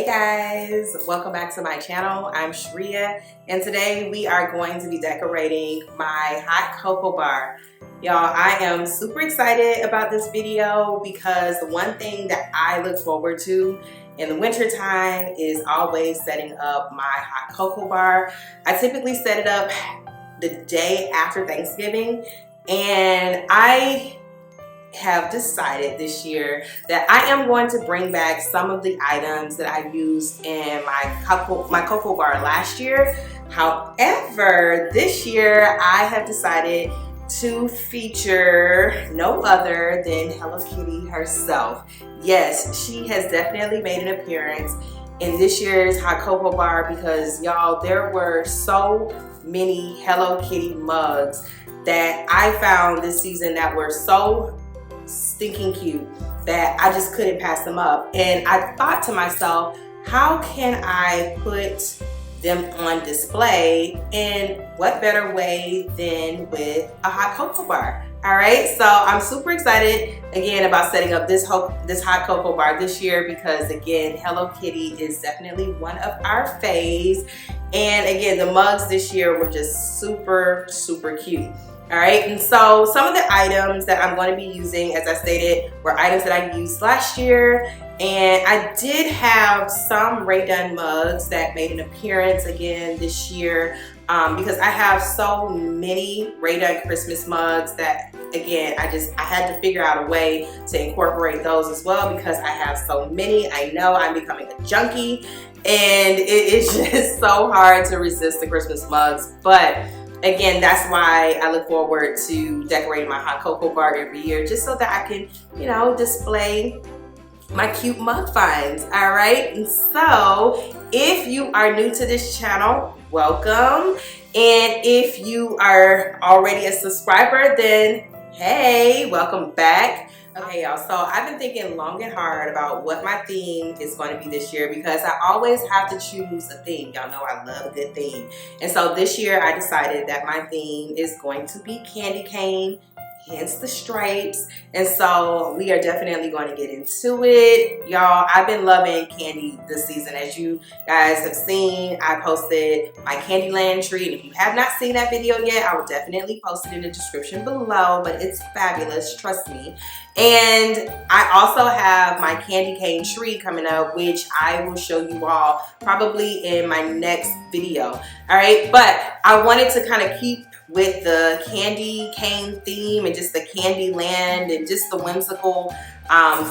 Hey guys, welcome back to my channel. I'm Shreya, and today we are going to be decorating my hot cocoa bar. Y'all, I am super excited about this video because the one thing that I look forward to in the winter time is always setting up my hot cocoa bar. I typically set it up the day after Thanksgiving, and I have decided this year that I am going to bring back some of the items that I used in my cocoa bar last year. However, this year I have decided to feature no other than Hello Kitty herself. Yes, she has definitely made an appearance in this year's hot cocoa bar because y'all, there were so many Hello Kitty mugs that I found this season that were so stinking cute that I just couldn't pass them up. And I thought to myself, how can I put them on display, and what better way than with a hot cocoa bar? All right, so I'm super excited again about setting up this hot cocoa bar this year because again, Hello Kitty is definitely one of our faves. And again, the mugs this year were just super cute. All right, and so some of the items that I'm going to be using, as I stated, were items that I used last year. And I did have some Rae Dunn mugs that made an appearance again this year because I have so many Rae Dunn Christmas mugs that, again, I had to figure out a way to incorporate those as well because I have so many. I know I'm becoming a junkie, and it is just so hard to resist the Christmas mugs, but again, that's why I look forward to decorating my hot cocoa bar every year, just so that I can, you know, display my cute mug finds. All right, and so if you are new to this channel, welcome. And if you are already a subscriber, then hey, welcome back. Okay, y'all, so I've been thinking long and hard about what my theme is going to be this year because I always have to choose a theme. Y'all know I love a good theme. And so this year I decided that my theme is going to be candy cane, hence the stripes. And so we are definitely going to get into it. Y'all, I've been loving candy this season. As you guys have seen, I posted my Candyland tree. And if you have not seen that video yet, I will definitely post it in the description below, but it's fabulous, trust me. And I also have my candy cane tree coming up, which I will show you all probably in my next video. All right, but I wanted to kind of keep with the candy cane theme and just the candy land and just the whimsical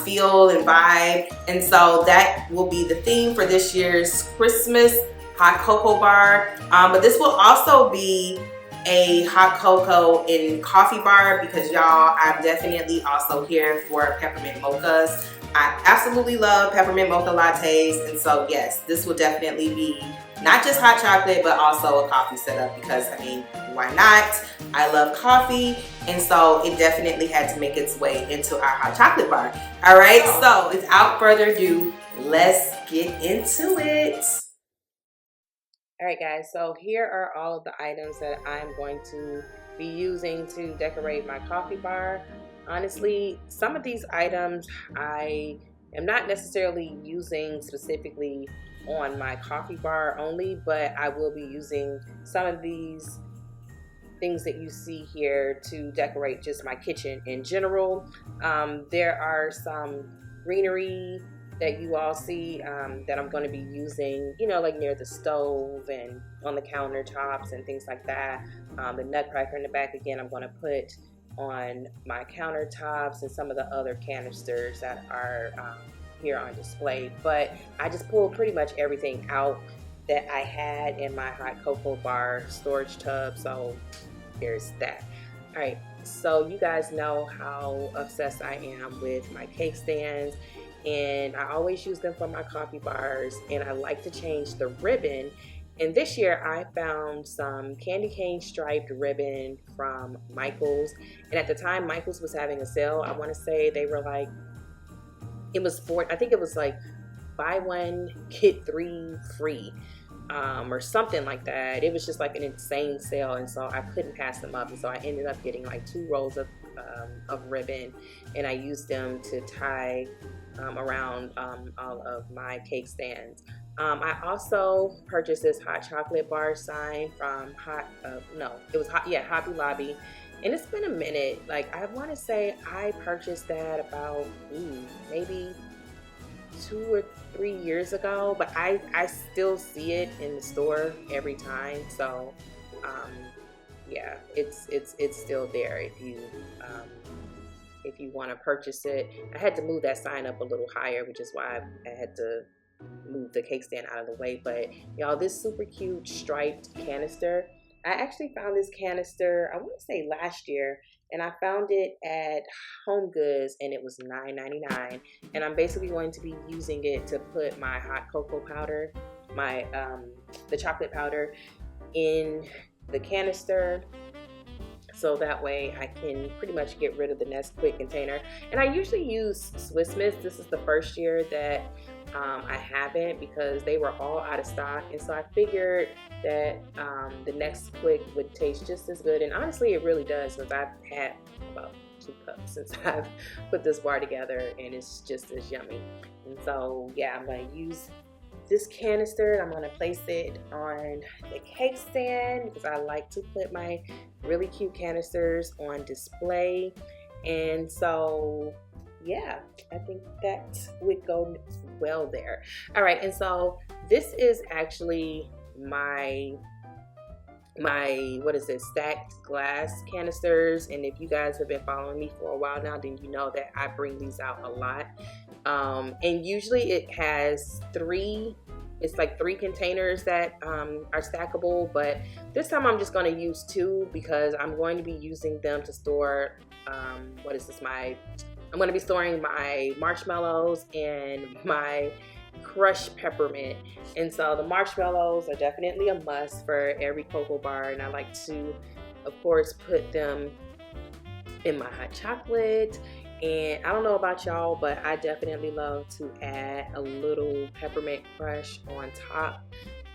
feel and vibe. And so that will be the theme for this year's Christmas hot cocoa bar. But this will also be a hot cocoa and coffee bar because y'all, I'm definitely also here for peppermint mochas. I absolutely love peppermint mocha lattes, and so yes, this will definitely be not just hot chocolate but also a coffee setup because I mean, why not? I love coffee, and so it definitely had to make its way into our hot chocolate bar. All right, so without further ado, let's get into it. All right guys, so here are all of the items that I'm going to be using to decorate my coffee bar. Honestly, some of these items I am not necessarily using specifically on my coffee bar only, but I will be using some of these things that you see here to decorate just my kitchen in general. There are some greenery that you all see that I'm going to be using, you know, like near the stove and on the countertops and things like that. The nutcracker in the back, again, I'm going to put on my countertops and some of the other canisters that are here on display. But I just pulled pretty much everything out that I had in my hot cocoa bar storage tub, so here's that. All right, so you guys know how obsessed I am with my cake stands, and I always use them for my coffee bars, and I like to change the ribbon. And this year I found some candy cane striped ribbon from Michaels, and at the time Michaels was having a sale. I want to say they were like, I think it was like buy one get three free or something like that. It was just like an insane sale, and so I couldn't pass them up, and so I ended up getting like 2 rolls of ribbon, and I used them to tie around all of my cake stands. I also purchased this hot chocolate bar sign from Hobby Lobby, and it's been a minute. Like, I want to say I purchased that about maybe 2 or 3 years ago, but I still see it in the store every time. So yeah, it's still there if you want to purchase it. I had to move that sign up a little higher, which is why I had to move the cake stand out of the way. But y'all, this super cute striped canister, I actually found this canister, I want to say last year, and I found it at Home Goods, and it was $9.99. And I'm basically going to be using it to put my hot cocoa powder, the chocolate powder, in the canister, so that way I can pretty much get rid of the Nesquik container. And I usually use Swiss Miss. This is the first year that I haven't, because they were all out of stock, and so I figured that the Nesquik would taste just as good. And honestly, it really does, because I've had about 2 cups since I've put this bar together, and it's just as yummy. And so yeah, I'm going to use this canister. I'm going to place it on the cake stand, because I like to put my really cute canisters on display. And so yeah, I think that would go well there. All right, and so this is actually my what is it, stacked glass canisters. And if you guys have been following me for a while now, then you know that I bring these out a lot. And usually it has it's like 3 containers that are stackable, but this time I'm just going to use 2, because I'm going to be using them to store I'm going to be storing my marshmallows and my crushed peppermint. And so the marshmallows are definitely a must for every cocoa bar, and I like to, of course, put them in my hot chocolate. And I don't know about y'all, but I definitely love to add a little peppermint crush on top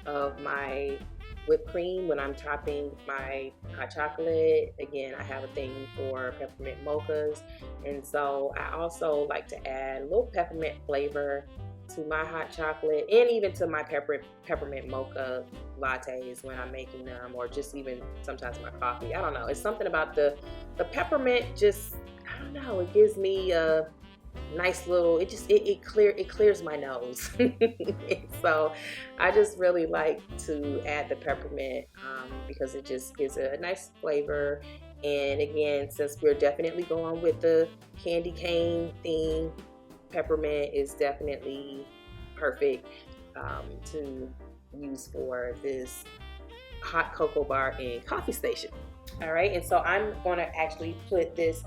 of my whipped cream when I'm topping my hot chocolate. Again, I have a thing for peppermint mochas, and so I also like to add a little peppermint flavor to my hot chocolate, and even to my peppermint mocha lattes when I'm making them, or just even sometimes my coffee. I don't know, it's something about the peppermint, just, I don't know, it gives me a nice little, it clears my nose. So I just really like to add the peppermint because it just gives it a nice flavor. And again, since we're definitely going with the candy cane theme, peppermint is definitely perfect to use for this hot cocoa bar and coffee station. All right, and so I'm going to actually put this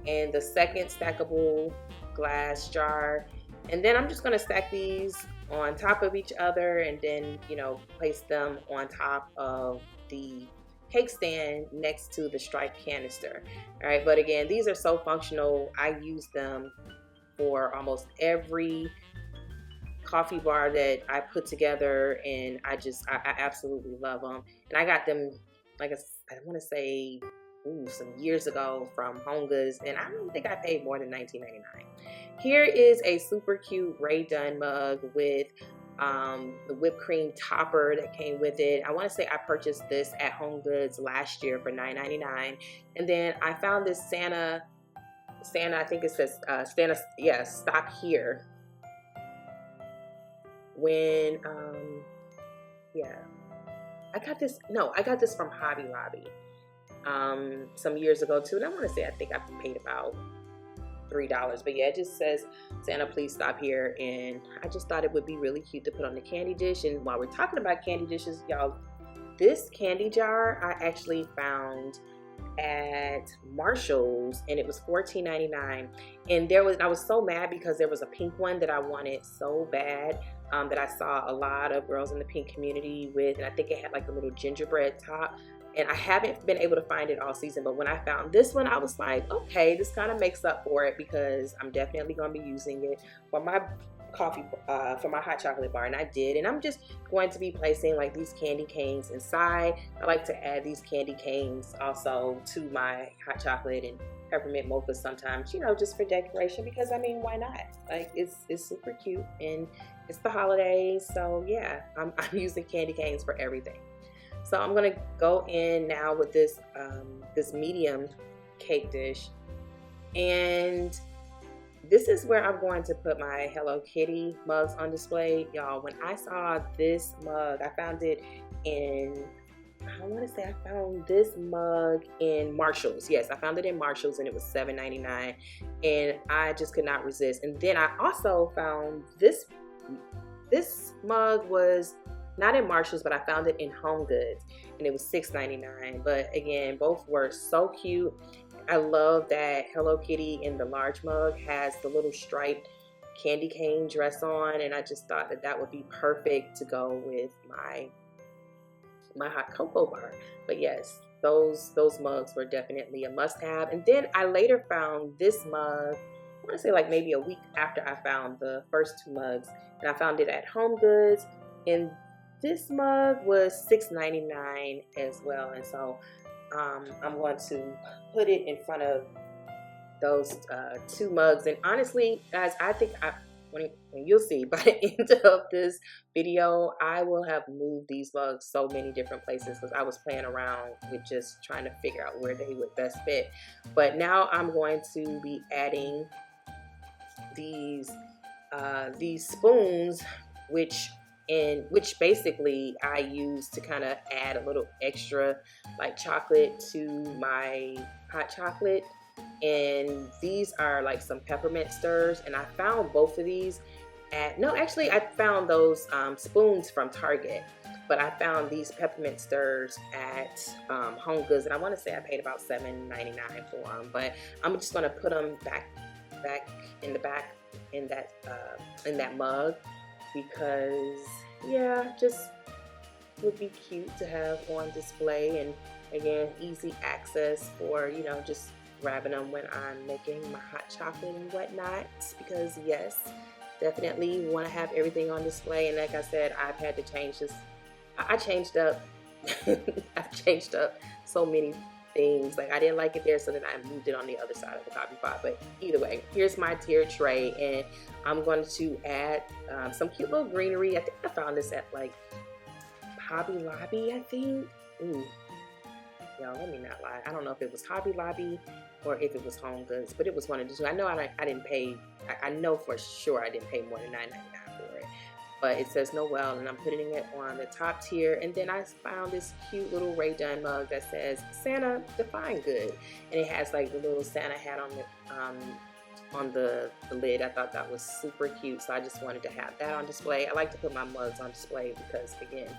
in the second stackable glass jar, and then I'm just going to stack these on top of each other, and then, you know, place them on top of the cake stand next to the striped canister. All right, but again, these are so functional. I use them for almost every coffee bar that I put together, and I absolutely love them. And I got them, like I want to say, some years ago from Home Goods, and I don't think I paid more than $19.99. Here is a super cute Ray Dunn mug with the whipped cream topper that came with it. I want to say I purchased this at Home Goods last year for $9.99, and then I found this Santa, I think it says Santa, yeah, stop here. When yeah, I got this from Hobby Lobby some years ago too, and I want to say I think I paid about $3, but yeah, it just says Santa, please stop here. And I just thought it would be really cute to put on the candy dish. And while we're talking about candy dishes, y'all, this candy jar I actually found at Marshall's, and it was $14.99. And I was so mad because there was a pink one that I wanted so bad, that I saw a lot of girls in the pink community with, and I think it had like a little gingerbread top. And I haven't been able to find it all season, but when I found this one, I was like, okay, this kind of makes up for it, because I'm definitely going to be using it for my coffee for my hot chocolate bar, and I did. And I'm just going to be placing like these candy canes inside. I like to add these candy canes also to my hot chocolate and peppermint mocha sometimes, you know, just for decoration, because I mean, why not? Like, it's super cute and it's the holidays, so yeah, I'm using candy canes for everything. So I'm gonna go in now with this this medium cake dish, and this is where I'm going to put my Hello Kitty mugs on display. Y'all, when I saw this mug, I found it in, I want to say I found this mug in Marshall's. Yes, I found it in Marshall's and it was $7.99, and I just could not resist. And then I also found this mug was not in Marshall's, but I found it in Home Goods and it was $6.99. But again, both were so cute. I love that Hello Kitty in the large mug has the little striped candy cane dress on, and I just thought that that would be perfect to go with my hot cocoa bar. But yes, those mugs were definitely a must-have. And then I later found this mug, I want to say like maybe a week after I found the first two mugs, and I found it at Home Goods, and this mug was $6.99 as well. And so I'm going to put it in front of those two mugs. And honestly, guys, I think when you'll see by the end of this video, I will have moved these mugs so many different places because I was playing around with just trying to figure out where they would best fit. But now I'm going to be adding these spoons, which basically I use to kind of add a little extra like chocolate to my hot chocolate. And these are like some peppermint stirs, and I found both of these at, no, actually I found those spoons from Target, but I found these peppermint stirs at Home Goods, and I want to say I paid about $7.99 for them. But I'm just gonna put them back in that mug, because yeah, just would be cute to have on display, and again, easy access for, you know, just grabbing them when I'm making my hot chocolate and whatnot. Because yes, definitely want to have everything on display. And like I said, I've had to change this. I changed up. I've changed up so many things. Like, I didn't like it there, so then I moved it on the other side of the coffee pot. But either way, here's my tiered tray, and I'm going to add some cute little greenery. I think I found this at like Hobby Lobby, I think. Ooh, y'all, let me not lie. I don't know if it was Hobby Lobby or if it was Home Goods, but it was one of the two. I know I didn't pay. I know for sure I didn't pay more than $9.99 for it. But it says Noel, and I'm putting it on the top tier. And then I found this cute little Ray Dunn mug that says Santa Define Good, and it has like the little Santa hat on the lid. I thought that was super cute, so I just wanted to have that on display. I like to put my mugs on display because, again,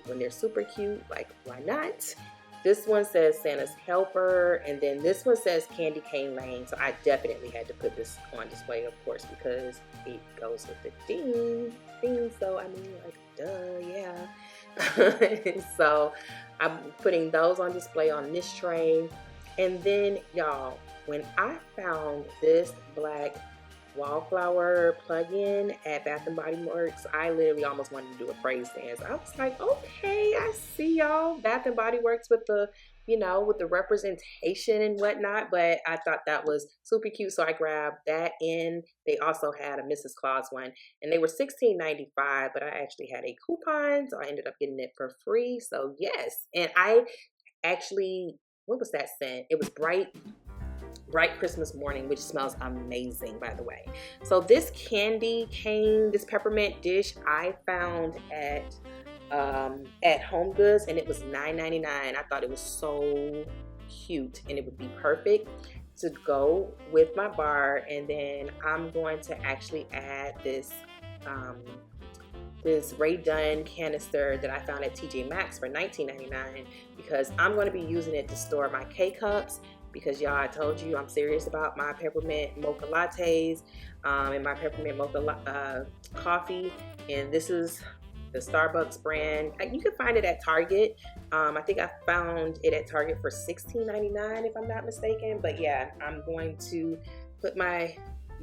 when they're super cute, like, why not? This one says Santa's Helper, and then this one says Candy Cane Lane. So I definitely had to put this on display, of course, because it goes with the thing. So I mean, like, duh, yeah. So I'm putting those on display on this tray. And then, y'all, when I found this black wallflower plug-in at Bath & Body Works, I literally almost wanted to do a praise dance. I was like, okay, I see y'all, Bath & Body Works with the, you know, with the representation and whatnot. But I thought that was super cute, so I grabbed that in. They also had a Mrs. Claus one, and they were $16.95, but I actually had a coupon, so I ended up getting it for free. So yes, and I actually, what was that scent? It was Bright Christmas Morning, which smells amazing, by the way. So this candy cane, this peppermint dish, I found at Home Goods, and it was $9.99. I thought it was so cute, and it would be perfect to go with my bar. And then I'm going to actually add this Ray Dunn canister that I found at TJ Maxx for $19.99, because I'm going to be using it to store my K-Cups. Because y'all, I told you I'm serious about my peppermint mocha lattes and my peppermint mocha coffee. And this is the Starbucks brand. You can find it at Target. I think I found it at Target for $16.99 if I'm not mistaken. But yeah, I'm going to put my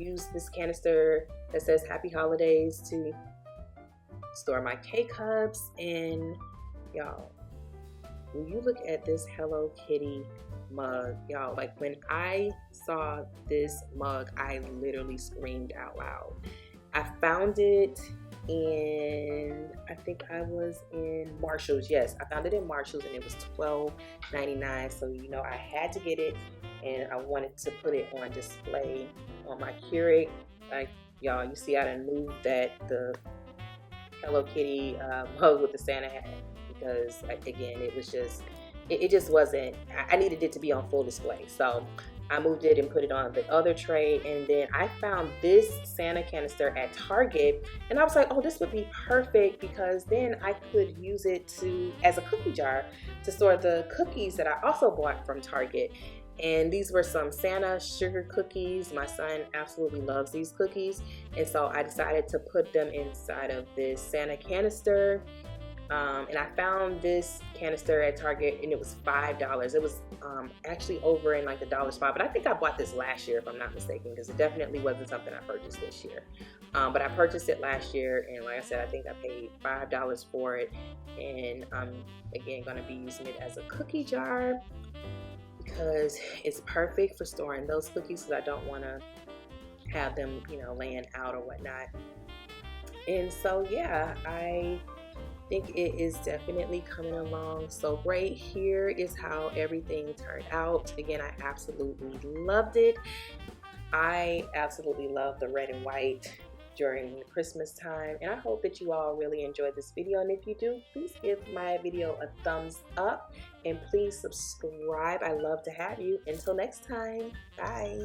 use this canister that says Happy Holidays to store my K-cups. And y'all, when you look at this Hello Kitty mug, y'all, like when I saw this mug, I literally screamed out loud. I found it in, I think I was in Marshalls. Yes, I found it in Marshalls, and it was $12.99. So you know, I had to get it, and I wanted to put it on display on my Keurig. Like y'all, you see I done moved the Hello Kitty mug with the Santa hat, because again, it was just, it just wasn't, I needed it to be on full display. So I moved it and put it on the other tray. And then I found this Santa canister at Target, and I was like, oh, this would be perfect, because then I could use it as a cookie jar to store the cookies that I also bought from Target. And these were some Santa sugar cookies. My son absolutely loves these cookies, and so I decided to put them inside of this Santa canister. And I found this canister at Target, and it was $5. It was actually over in like the dollar spot, but I think I bought this last year, if I'm not mistaken, because it definitely wasn't something I purchased this year. But I purchased it last year, and like I said, I think I paid $5 for it. And I'm again going to be using it as a cookie jar, because it's perfect for storing those cookies, because I don't want to have them, you know, laying out or whatnot. And so yeah, I think it is definitely coming along so great. Here is how everything turned out. Again, I absolutely loved it. I absolutely love the red and white during Christmas time, and I hope that you all really enjoyed this video. And if you do, please give my video a thumbs up, and please subscribe. I love to have you. Until next time, bye.